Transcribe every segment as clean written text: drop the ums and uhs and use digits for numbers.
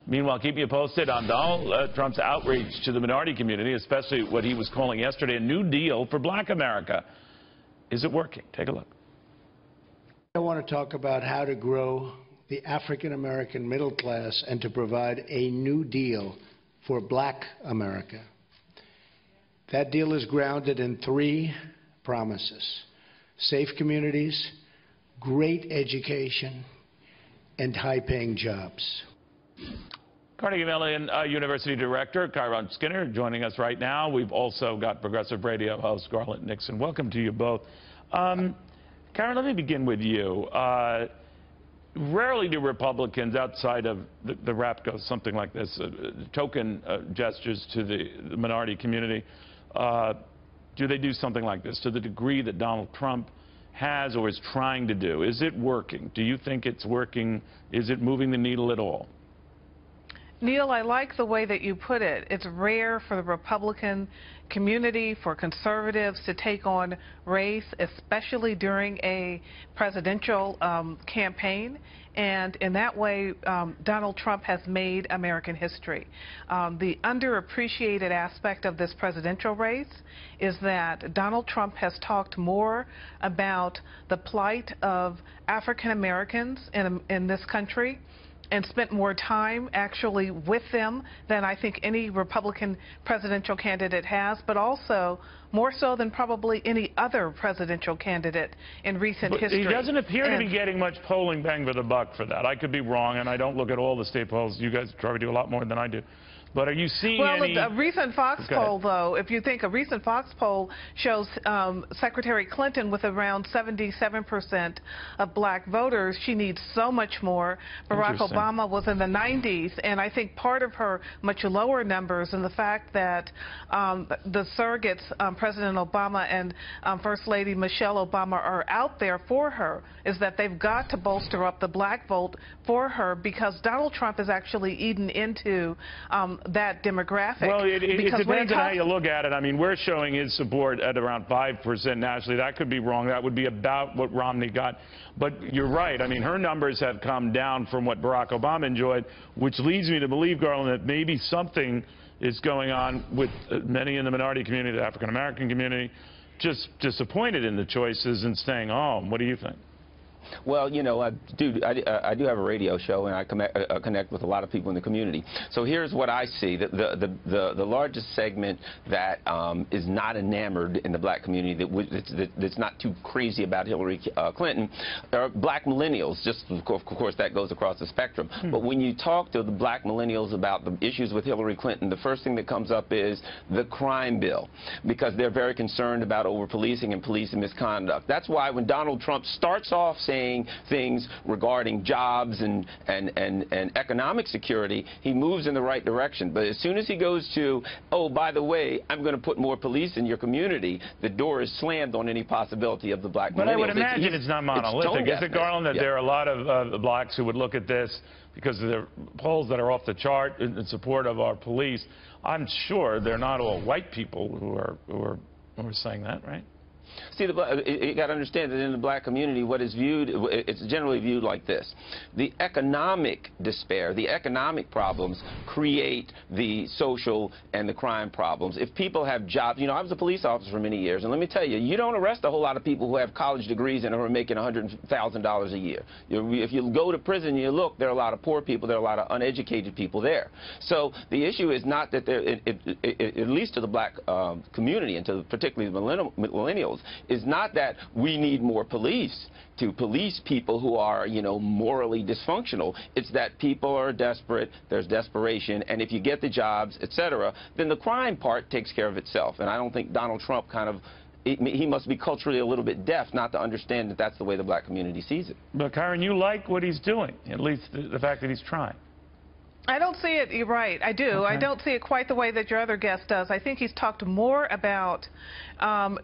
Meanwhile, keep you posted on Donald Trump's outreach to the minority community, especially what he was calling yesterday a New Deal for Black America. Is it working? Take a look. I want to talk about how to grow the African-American middle class and to provide a new deal for Black America. That deal is grounded in 3 promises: safe communities, great education, and high-paying jobs. Carnegie Mellon University Director Kiron Skinner joining us right now. We've also got progressive radio host Garland Nixon. Welcome to you both. Kiron, let me begin with you. Rarely do Republicans outside of the rap go something like this, token gestures to the minority community. Do they do something like this to the degree that Donald Trump has or is trying to do? Is it working? Do you think it's working? Is it moving the needle at all? Neil, I like the way that you put it. It's rare for the Republican community, for conservatives to take on race, especially during a presidential campaign. And in that way, Donald Trump has made American history. The underappreciated aspect of this presidential race is that Donald Trump has talked more about the plight of African Americans in this country and spent more time actually with them than I think any Republican presidential candidate has, but also more so than probably any other presidential candidate in recent history. He doesn't appear to be getting much polling bang for the buck for that. I could be wrong, and I don't look at all the state polls. You guys probably do a lot more than I do. But are you seeing any... Well, a recent Fox poll, though, if you think a recent Fox poll shows Secretary Clinton with around 77% of Black voters. She needs so much more. Barack Obama was in the 90s, and I think part of her much lower numbers and the fact that the surrogates, President Obama and First Lady Michelle Obama, are out there for her is that they've got to bolster up the Black vote for her because Donald Trump is actually eaten into that demographic. Well, it depends on how you look at it. I mean, we're showing his support at around 5% nationally. That could be wrong. That would be about what Romney got. But you're right. I mean, her numbers have come down from what Barack Obama enjoyed, which leads me to believe, Garland, that maybe something is going on with many in the minority community, the African-American community, just disappointed in the choices and staying home. What do you think? Well, you know, I do have a radio show, and I connect with a lot of people in the community. So here's what I see. The largest segment that is not enamored in the Black community, that's not too crazy about Hillary Clinton, are Black millennials. Just, of course, that goes across the spectrum. But when you talk to the Black millennials about the issues with Hillary Clinton, the first thing that comes up is the crime bill, because they're very concerned about over-policing and police misconduct. That's why when Donald Trump starts off saying things regarding jobs and economic security, he moves in the right direction. But as soon as he goes to, oh, by the way, I'm going to put more police in your community, the door is slammed on any possibility of the Black millennials. But I would imagine it's not monolithic. Is it, Garland, that there are a lot of Blacks who would look at this because of the polls that are off the chart in support of our police? I'm sure they're not all white people who are saying that, right? See, you got to understand that in the Black community, what is viewed, it's generally viewed like this. The economic despair, the economic problems create the social and the crime problems. If people have jobs, you know, I was a police officer for many years, and let me tell you, you don't arrest a whole lot of people who have college degrees and are making $100,000 a year. If you go to prison and you look, there are a lot of poor people, there are a lot of uneducated people there. So the issue is not that there, at least to the Black community and to particularly the millennials, is not that we need more police to police people who are, you know, morally dysfunctional. It's that people are desperate, there's desperation, and if you get the jobs, etc., then the crime part takes care of itself. And I don't think Donald Trump he must be culturally a little bit deaf not to understand that that's the way the Black community sees it. But, Kiron, you like what he's doing, at least the fact that he's trying. I don't see it, you're right, I do. Okay. I don't see it quite the way that your other guest does. I think he's talked more about,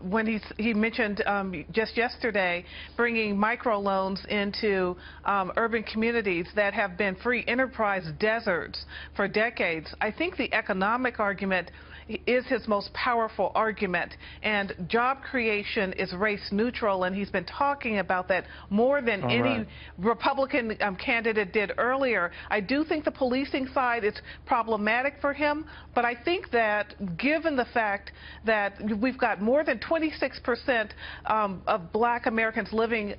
when he mentioned just yesterday, bringing microloans into urban communities that have been free enterprise deserts for decades. I think the economic argument is his most powerful argument, and job creation is race neutral, and he's been talking about that more than any Republican candidate did earlier. I do think the police policing side, it's problematic for him. But I think that given the fact that we've got more than 26% of black Americans living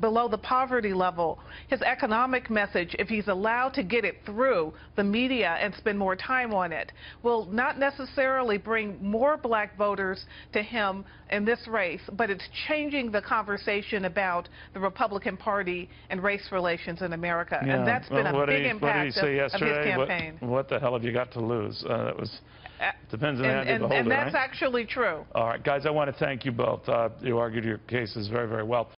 below the poverty level, his economic message, if he's allowed to get it through the media and spend more time on it, will not necessarily bring more black voters to him in this race, but it's changing the conversation about the Republican Party and race relations in America. Yeah. And that's been a big impact of his campaign. What the hell have you got to lose? That was depends on the eye of the beholder, and that's right? actually true. All right, guys, I want to thank you both. You argued your cases very, very well.